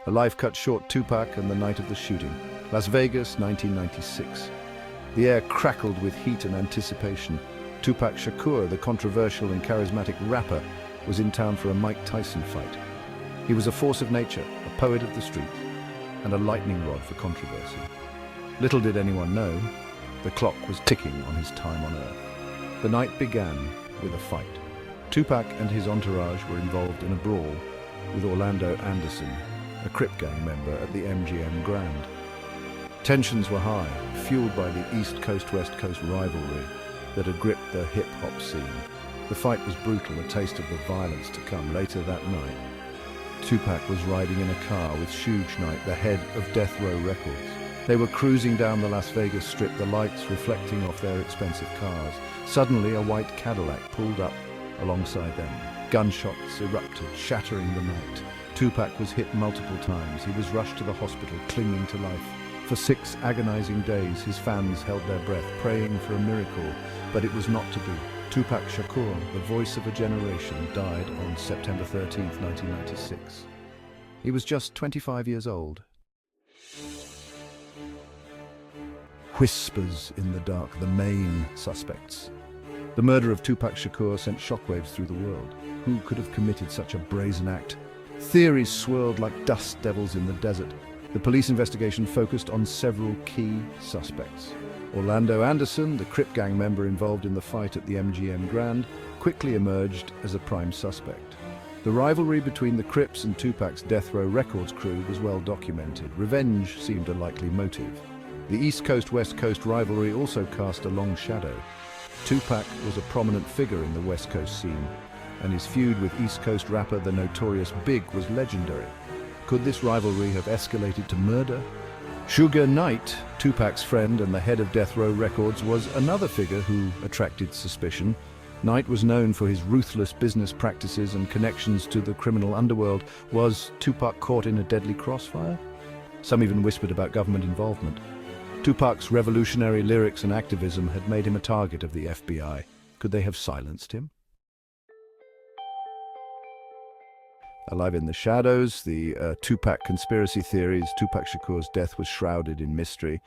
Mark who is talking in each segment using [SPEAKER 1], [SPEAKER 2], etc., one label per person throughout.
[SPEAKER 1] A life cut short. Tupac and the night of the shooting. Las Vegas, 1996. The air crackled with heat and anticipation. Tupac Shakur, the controversial and charismatic rapper, was in town for a Mike Tyson fight. He was a force of nature, a poet of the streets, and a lightning rod for controversy. Little did anyone know, the clock was ticking on his time on Earth. The night began with a fight. Tupac and his entourage were involved in a brawl with Orlando Anderson, a Crip gang member at the MGM Grand. Tensions were high, fueled by the East Coast-West Coast rivalry that had gripped the hip-hop scene. The fight was brutal, a taste of the violence to come. Later that night, Tupac was riding in a car with Suge Knight, the head of Death Row Records. They were cruising down the Las Vegas Strip, the lights reflecting off their expensive cars. Suddenly, a white Cadillac pulled up alongside them. Gunshots erupted, shattering the night. Tupac was hit multiple times. He was rushed to the hospital, clinging to life. For 6 agonizing days, his fans held their breath, praying for a miracle, but it was not to be. Tupac Shakur, the voice of a generation, died on September 13, 1996. He was just 25 years old. Whispers in the dark, the main suspects. The murder of Tupac Shakur sent shockwaves through the world. Who could have committed such a brazen act? Theories swirled like dust devils in the desert. The police investigation focused on several key suspects. Orlando Anderson, the Crip gang member involved in the fight at the MGM Grand, quickly emerged as a prime suspect. The rivalry between the Crips and Tupac's Death Row Records crew was well documented. Revenge seemed a likely motive. The East Coast-West Coast rivalry also cast a long shadow. Tupac was a prominent figure in the West Coast scene, and his feud with East Coast rapper the Notorious Big was legendary. Could this rivalry have escalated to murder? Suge Knight, Tupac's friend and the head of Death Row Records, was another figure who attracted suspicion. Knight was known for his ruthless business practices and connections to the criminal underworld. Was Tupac caught in a deadly crossfire? Some even whispered about government involvement. Tupac's revolutionary lyrics and activism had made him a target of the FBI. Could they have silenced him? Alive in the shadows, the Tupac conspiracy theories. Tupac Shakur's death was shrouded in mystery.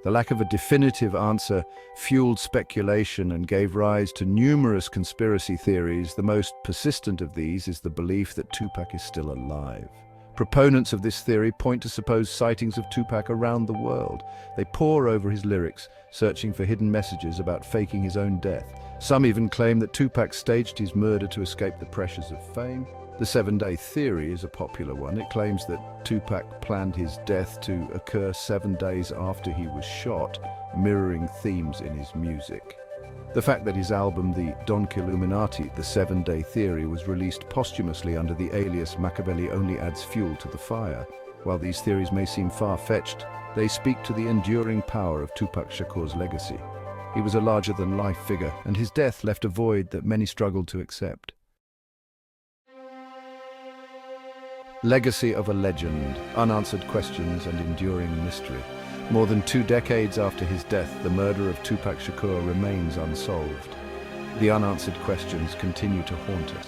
[SPEAKER 1] The lack of a definitive answer fueled speculation and gave rise to numerous conspiracy theories. The most persistent of these is the belief that Tupac is still alive. Proponents of this theory point to supposed sightings of Tupac around the world. They pore over his lyrics, searching for hidden messages about faking his own death. Some even claim that Tupac staged his murder to escape the pressures of fame. The 7-day theory is a popular one. It claims that Tupac planned his death to occur 7 days after he was shot, mirroring themes in his music. The fact that his album, the Illuminati, the 7-day theory, was released posthumously under the alias Machiavelli only adds fuel to the fire. While these theories may seem far-fetched, they speak to the enduring power of Tupac Shakur's legacy. He was a larger-than-life figure, and his death left a void that many struggled to accept. Legacy of a legend, unanswered questions and enduring mystery. More than 2 decades after his death, the murder of Tupac Shakur remains unsolved. The unanswered questions continue to haunt us.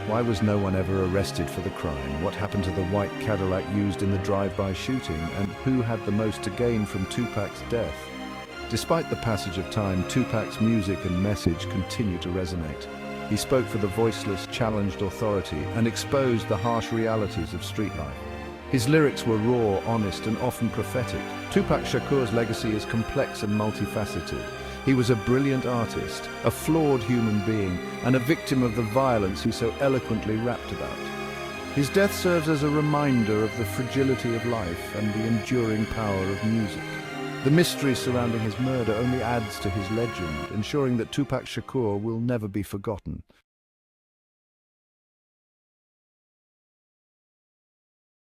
[SPEAKER 1] Why was no one ever arrested for the crime? What happened to the white Cadillac used in the drive-by shooting? And who had the most to gain from Tupac's death? Despite the passage of time, Tupac's music and message continue to resonate. He spoke for the voiceless, challenged authority, and exposed the harsh realities of street life. His lyrics were raw, honest, and often prophetic. Tupac Shakur's legacy is complex and multifaceted. He was a brilliant artist, a flawed human being, and a victim of the violence he so eloquently rapped about. His death serves as a reminder of the fragility of life and the enduring power of music. The mystery surrounding his murder only adds to his legend, ensuring that Tupac Shakur will never be forgotten.